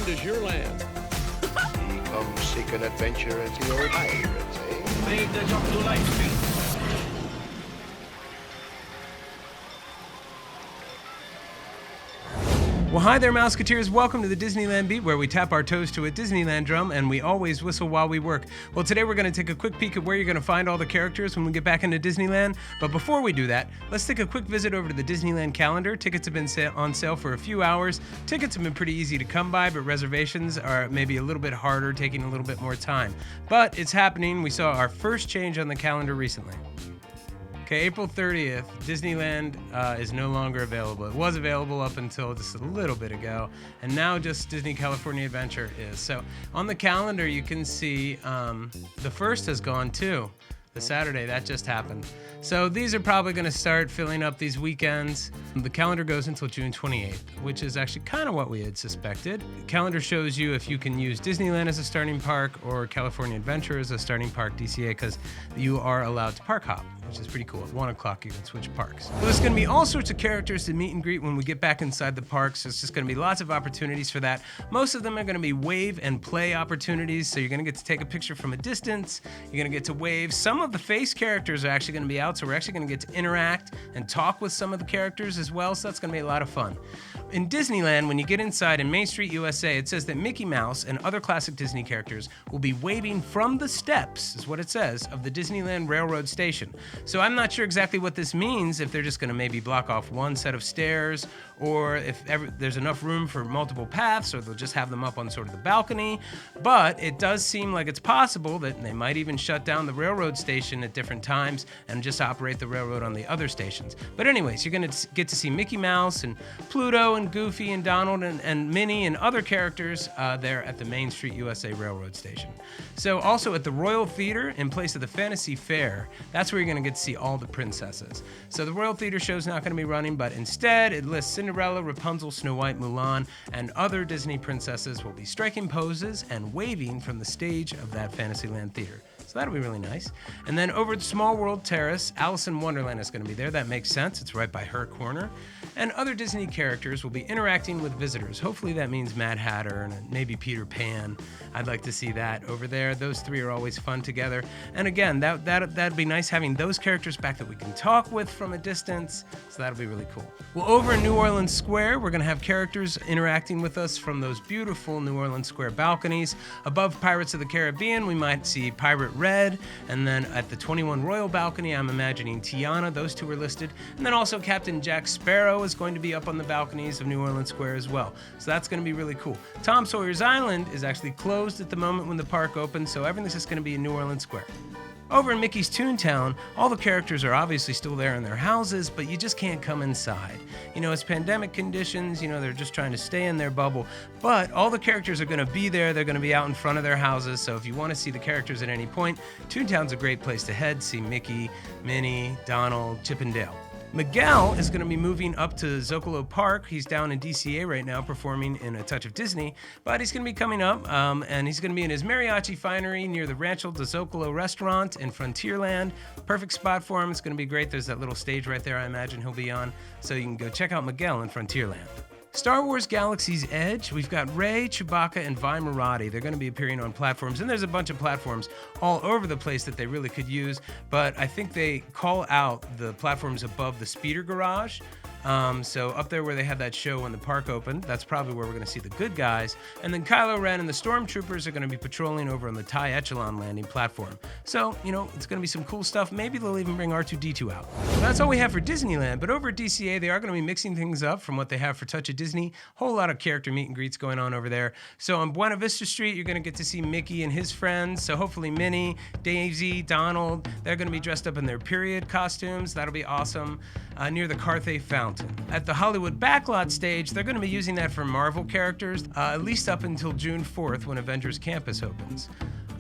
Disneyland is your land. He comes seeking adventure as the old pirates, eh? Make the jump to light speed. Well, hi there, Mouseketeers. Welcome to the Disneyland Beat, where we tap our toes to a Disneyland drum and we always whistle while we work. Well, today we're going to take a quick peek at where you're going to find all the characters when we get back into Disneyland. But before we do that, let's take a quick visit over to the Disneyland calendar. Tickets have been on sale for a few hours. Tickets have been pretty easy to come by, but reservations are maybe a little bit harder, taking a little bit more time. But it's happening. We saw our first change on the calendar recently. Okay, April 30th, Disneyland is no longer available. It was available up until just a little bit ago, and now just Disney California Adventure is. So on the calendar, you can see the first has gone too. The Saturday, that just happened. So these are probably going to start filling up these weekends. The calendar goes until June 28th, which is actually kind of what we had suspected. The calendar shows you if you can use Disneyland as a starting park or California Adventure as a starting park, DCA, because you are allowed to park hop, which is pretty cool. At 1 o'clock, you can switch parks. Well, there's going to be all sorts of characters to meet and greet when we get back inside the parks. So it's just going to be lots of opportunities for that. Most of them are going to be wave and play opportunities, so you're going to get to take a picture from a distance. You're going to get to wave. Some of the face characters are actually going to be out, so we're actually going to get to interact and talk with some of the characters as well, so that's going to be a lot of fun. In Disneyland, when you get inside in Main Street, USA, it says that Mickey Mouse and other classic Disney characters will be waving from the steps, is what it says, of the Disneyland Railroad Station. So I'm not sure exactly what this means, if they're just going to maybe block off one set of stairs, or if there's enough room for multiple paths, or they'll just have them up on sort of the balcony. But it does seem like it's possible that they might even shut down the railroad station at different times and just operate the railroad on the other stations. But anyways, you're going to get to see Mickey Mouse and Pluto and Goofy and Donald and Minnie and other characters there at the Main Street USA Railroad Station. So also at the Royal Theater, in place of the Fantasy Fair, that's where you're going to get to see all the princesses. So the Royal Theater show's not going to be running, but instead it lists Cinderella, Rapunzel, Snow White, Mulan, and other Disney princesses will be striking poses and waving from the stage of that Fantasyland Theater. So that'll be really nice. And then over at Small World Terrace, Alice in Wonderland is going to be there. That makes sense. It's right by her corner. And other Disney characters will be interacting with visitors. Hopefully that means Mad Hatter and maybe Peter Pan. I'd like to see that over there. Those three are always fun together. And again, that'd be nice having those characters back that we can talk with from a distance. So that'll be really cool. Well, over in New Orleans Square, we're going to have characters interacting with us from those beautiful New Orleans Square balconies. Above Pirates of the Caribbean, we might see Pirate Red. And then at the 21 Royal balcony, I'm imagining Tiana. Those two are listed. And then also Captain Jack Sparrow is going to be up on the balconies of New Orleans Square as well. So that's going to be really cool. Tom Sawyer's Island is actually closed at the moment when the park opens, so everything's just going to be in New Orleans Square. Over in Mickey's Toontown, all the characters are obviously still there in their houses, but you just can't come inside. You know, it's pandemic conditions, they're just trying to stay in their bubble, but all the characters are going to be there. They're going to be out in front of their houses, so if you want to see the characters at any point, Toontown's a great place to head, see Mickey, Minnie, Donald, Chip and Dale. Miguel is going to be moving up to Zocalo Park. He's down in DCA right now performing in A Touch of Disney, but he's going to be coming up and he's going to be in his mariachi finery near the Rancho de Zocalo restaurant in Frontierland. Perfect spot for him. It's going to be great. There's that little stage right there I imagine he'll be on, so you can go check out Miguel in Frontierland. Star Wars Galaxy's Edge, we've got Rey, Chewbacca, and Vi Marati. They're going to be appearing on platforms, and there's a bunch of platforms all over the place that they really could use, but I think they call out the platforms above the speeder garage. So up there where they had that show when the park opened, that's probably where we're going to see the good guys. And then Kylo Ren and the Stormtroopers are going to be patrolling over on the TIE Echelon landing platform. So, it's going to be some cool stuff. Maybe they'll even bring R2-D2 out. Well, that's all we have for Disneyland, but over at DCA, they are going to be mixing things up from what they have for Touch of Disney. Whole lot of character meet and greets going on over there. So on Buena Vista Street, you're going to get to see Mickey and his friends. So hopefully Minnie, Daisy, Donald, they're going to be dressed up in their period costumes. That'll be awesome. Near the Carthay Fountain. At the Hollywood Backlot stage, they're going to be using that for Marvel characters, at least up until June 4th when Avengers Campus opens.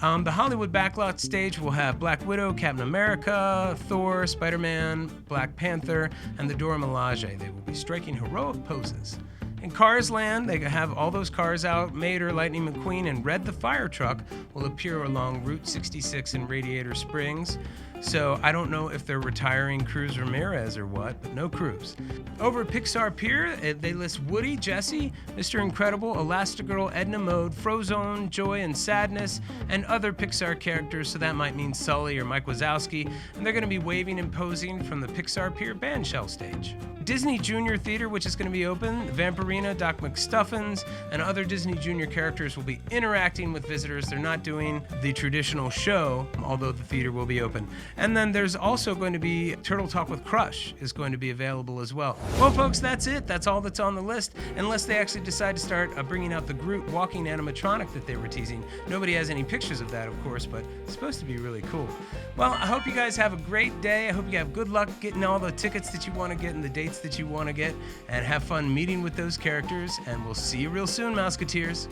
The Hollywood Backlot stage will have Black Widow, Captain America, Thor, Spider-Man, Black Panther, and the Dora Milaje. They will be striking heroic poses. In Cars Land, they have all those cars out. Mater, Lightning McQueen, and Red the Fire Truck will appear along Route 66 in Radiator Springs. So I don't know if they're retiring Cruz Ramirez or what, but no Cruz. Over at Pixar Pier, they list Woody, Jessie, Mr. Incredible, Elastigirl, Edna Mode, Frozone, Joy and Sadness, and other Pixar characters, so that might mean Sully or Mike Wazowski, and they're going to be waving and posing from the Pixar Pier bandshell stage. Disney Junior Theater, which is going to be open, Vampirina, Doc McStuffins, and other Disney Junior characters will be interacting with visitors. They're not doing the traditional show, although the theater will be open. And then there's also going to be Turtle Talk with Crush is going to be available as well. Well, folks, that's it. That's all that's on the list, unless they actually decide to start bringing out the Groot walking animatronic that they were teasing. Nobody has any pictures of that, of course, but it's supposed to be really cool. Well, I hope you guys have a great day. I hope you have good luck getting all the tickets that you want to get and the dates that you want to get, and have fun meeting with those characters, and we'll see you real soon, Mouseketeers.